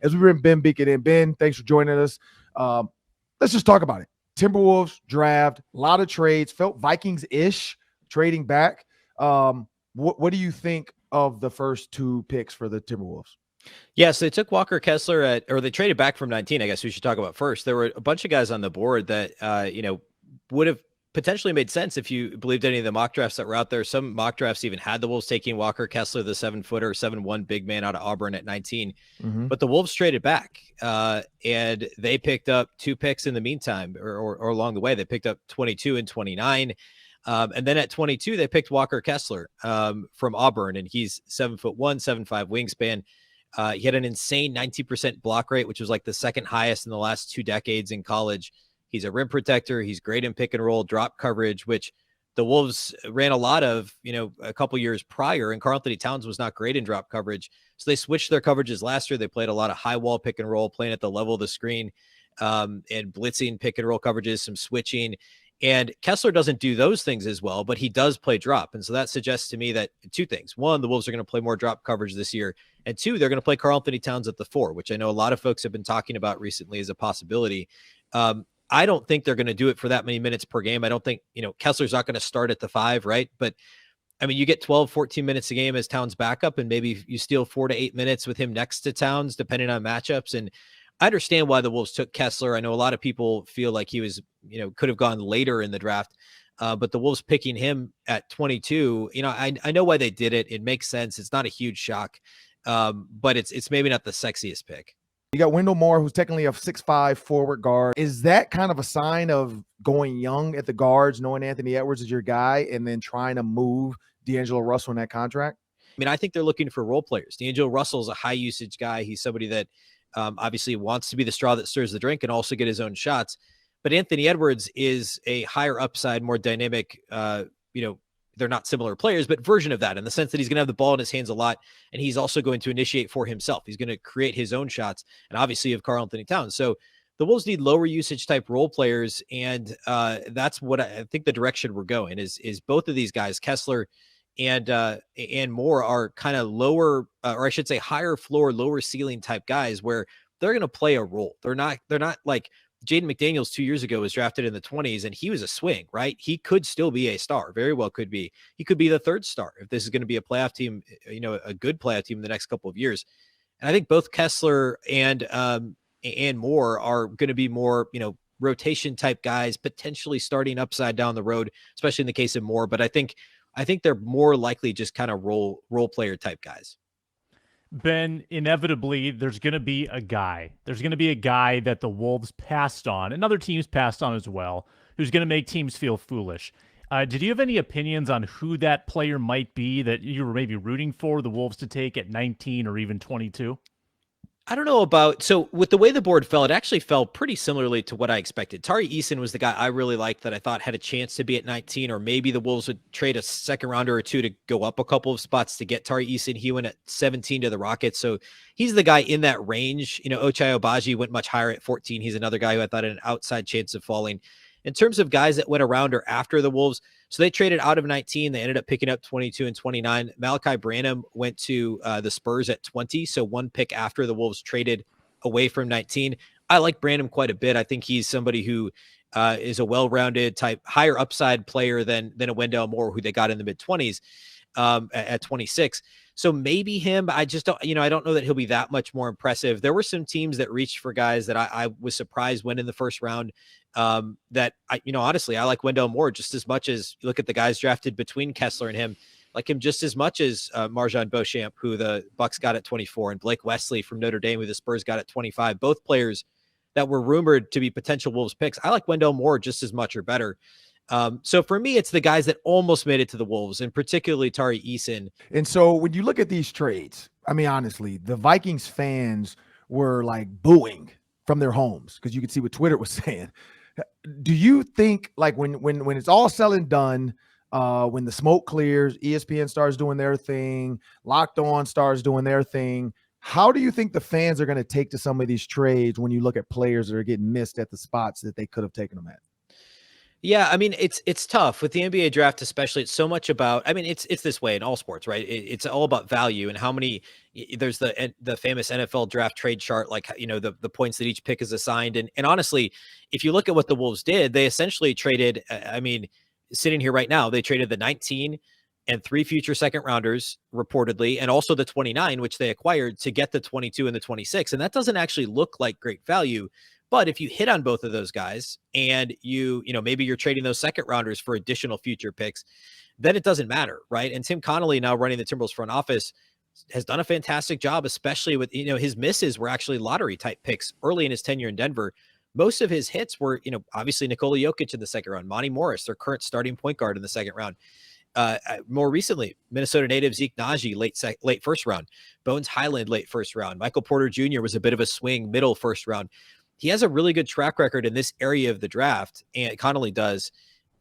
as we bring Ben Beecken in. Ben, thanks for joining us. Let's just talk about it. Timberwolves draft, a lot of trades, felt Vikings-ish trading back. What do you think of the first 2 picks for the Timberwolves? Yeah, so they took Walker Kessler or they traded back from 19, I guess we should talk about first. There were a bunch of guys on the board that, would have potentially made sense if you believed any of the mock drafts that were out there. Some mock drafts even had the Wolves taking Walker Kessler, the 7-footer, 7'1" big man out of Auburn at 19. But the Wolves traded back, and they picked up 2 picks in the meantime, or along the way. They picked up 22 and 29. And then at 22, they picked Walker Kessler from Auburn, and he's 7'1", 7'5" wingspan. He had an insane 90% block rate, which was like the second highest in the last 2 decades in college. He's a rim protector. He's great in pick and roll, drop coverage, which the Wolves ran a lot of, a couple years prior, and karl-Anthony Towns was not great in drop coverage. So they switched their coverages last year. They played a lot of high wall pick and roll, playing at the level of the screen, and blitzing pick and roll coverages, some switching. And Kessler doesn't do those things as well, but he does play drop. And so that suggests to me that 2 things. 1, the Wolves are going to play more drop coverage this year. And 2, they're going to play karl-Anthony Towns at the 4, which I know a lot of folks have been talking about recently as a possibility. I don't think they're going to do it for that many minutes per game. I don't think, Kessler's not going to start at the 5, right? But I mean, you get 12, 14 minutes a game as Towns backup, and maybe you steal 4 to 8 minutes with him next to Towns, depending on matchups. And I understand why the Wolves took Kessler. I know a lot of people feel like he was, could have gone later in the draft. But the Wolves picking him at 22, I know why they did it. It makes sense. It's not a huge shock. But it's maybe not the sexiest pick. You got Wendell Moore, who's technically a 6'5" forward guard. Is that kind of a sign of going young at the guards, knowing Anthony Edwards is your guy, and then trying to move D'Angelo Russell in that contract? I mean, I think they're looking for role players. D'Angelo Russell is a high usage guy. He's somebody that obviously wants to be the straw that stirs the drink and also get his own shots. But Anthony Edwards is a higher upside, more dynamic, they're not similar players, but version of that, in the sense that he's going to have the ball in his hands a lot, and he's also going to initiate for himself. He's going to create his own shots, and obviously of karl-Anthony Towns. So the Wolves need lower usage type role players, and that's what I think the direction we're going is both of these guys, Kessler and Moore, are kind of lower, or I should say higher floor, lower ceiling type guys where they're going to play a role. They're not like Jaden McDaniels 2 years ago was drafted in the 20s, and he was a swing, right? He could still be a star, very well could be. He could be the 3rd star if this is going to be a playoff team, a good playoff team in the next couple of years. And I think both Kessler and Moore are going to be more, rotation type guys, potentially starting upside down the road, especially in the case of Moore. But I think they're more likely just kind of role player type guys. Ben, inevitably, there's going to be a guy. There's going to be a guy that the Wolves passed on, and other teams passed on as well, who's going to make teams feel foolish. Did you have any opinions on who that player might be that you were maybe rooting for the Wolves to take at 19 or even 22? I don't know about, so with the way the board fell, it actually fell pretty similarly to what I expected. Tari Eason was the guy I really liked that I thought had a chance to be at 19, or maybe the Wolves would trade a second rounder or 2 to go up a couple of spots to get Tari Eason. He went at 17 to the Rockets. So he's the guy in that range. Ochai Agbaji went much higher at 14. He's another guy who I thought had an outside chance of falling. In terms of guys that went around or after the Wolves, so they traded out of 19. They ended up picking up 22 and 29. Malachi Branham went to the Spurs at 20, so 1 pick after the Wolves traded away from 19. I like Branham quite a bit. I think he's somebody who is a well-rounded type, higher upside player than a Wendell Moore, who they got in the mid-20s at 26. So maybe him. I just don't, I don't know that he'll be that much more impressive. There were some teams that reached for guys that I was surprised went in the first round. That honestly, I like Wendell Moore just as much as you look at the guys drafted between Kessler and him, like him just as much as Marjan Beauchamp, who the Bucks got at 24, and Blake Wesley from Notre Dame, who the Spurs got at 25. Both players that were rumored to be potential Wolves picks. I like Wendell Moore just as much or better. So for me, it's the guys that almost made it to the Wolves, and particularly Tari Eason. And so when you look at these trades, I mean, honestly, the Vikings fans were like booing from their homes because you could see what Twitter was saying. Do you think, like, when it's all said and done, when the smoke clears, ESPN starts doing their thing, Locked On starts doing their thing, how do you think the fans are going to take to some of these trades when you look at players that are getting missed at the spots that they could have taken them at? Yeah, I mean, it's tough with the NBA draft, especially. It's so much about. I mean, it's this way in all sports, right? It's all about value and how many. There's the famous NFL draft trade chart, like the points that each pick is assigned, and honestly, if you look at what the Wolves did, they essentially traded. I mean, sitting here right now, they traded the 19 and 3 future second rounders reportedly, and also the 29, which they acquired to get the 22 and the 26, and that doesn't actually look like great value. But if you hit on both of those guys and maybe you're trading those second rounders for additional future picks, then it doesn't matter, right? And Tim Connolly, now running the Timberwolves front office, has done a fantastic job, especially with, his misses were actually lottery type picks early in his tenure in Denver. Most of his hits were, obviously Nikola Jokic in the second round, Monty Morris, their current starting point guard in the second round. More recently, Minnesota native Zeke Naji, late first round, Bones Highland, late first round. Michael Porter Jr. was a bit of a swing, middle first round. He has a really good track record in this area of the draft, and Connolly does.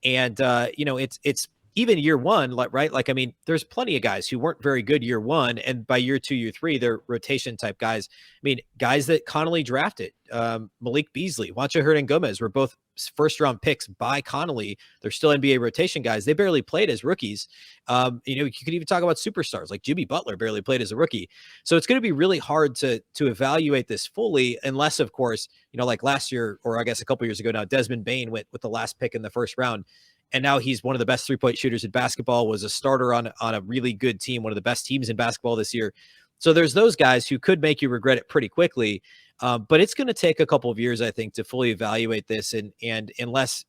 And it's even year one, right? Like, I mean, there's plenty of guys who weren't very good year one, and by year 2, year 3, they're rotation type guys. I mean, guys that Connolly drafted, Malik Beasley, Juancho Hernan-Gomez were both first round picks by Connolly. They're still NBA rotation guys. They barely played as rookies. You could even talk about superstars like Jimmy Butler barely played as a rookie. So it's going to be really hard to evaluate this fully, unless, of course, like last year, or I guess a couple years ago now, Desmond Bane went with the last pick in the first round. And now he's one of the best 3-point shooters in basketball, was a starter on a really good team, one of the best teams in basketball this year. So there's those guys who could make you regret it pretty quickly. But it's going to take a couple of years, I think, to fully evaluate this. And unless,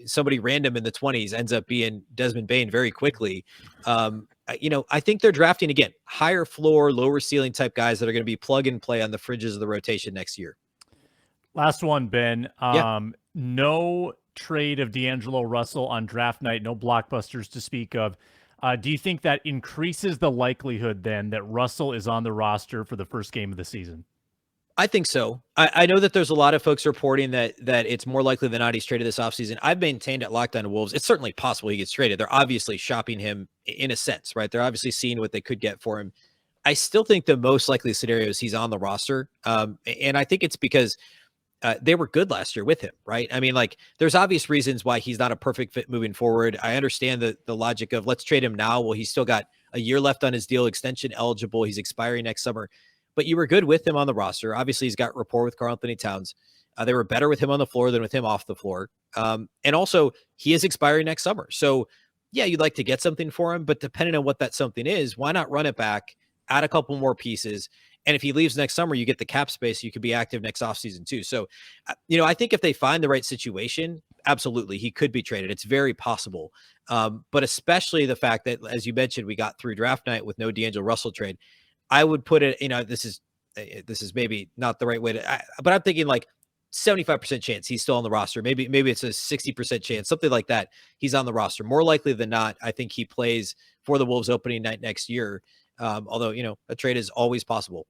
somebody random in the 20s ends up being Desmond Bane very quickly, I think they're drafting, again, higher floor, lower ceiling type guys that are going to be plug and play on the fringes of the rotation next year. Last one, Ben. Yeah. No trade of D'Angelo Russell on draft night, no blockbusters to speak of. Do you think that increases the likelihood then that Russell is on the roster for the first game of the season? I think so. I know that there's a lot of folks reporting that it's more likely than not he's traded this offseason. I've maintained at Locked On Wolves, it's certainly possible he gets traded. They're obviously shopping him in a sense, right? They're obviously seeing what they could get for him. I still think the most likely scenario is he's on the roster. And I think it's because they were good last year with him, right? I mean, like, there's obvious reasons why he's not a perfect fit moving forward. I understand the logic of let's trade him now. Well, he's still got a year left on his deal, extension eligible. He's expiring next summer. But you were good with him on the roster. Obviously, he's got rapport with Karl-Anthony Towns. They were better with him on the floor than with him off the floor. And also, he is expiring next summer. So, yeah, you'd like to get something for him, but depending on what that something is, why not run it back, add a couple more pieces? And if he leaves next summer, you get the cap space. You could be active next offseason too. So, I think if they find the right situation, absolutely, he could be traded. It's very possible. But especially the fact that, as you mentioned, we got through draft night with no D'Angelo Russell trade. I would put it, this is maybe not the right way to, but I'm thinking like 75% chance he's still on the roster. Maybe it's a 60% chance, something like that. He's on the roster. More likely than not, I think he plays for the Wolves opening night next year. Although, a trade is always possible.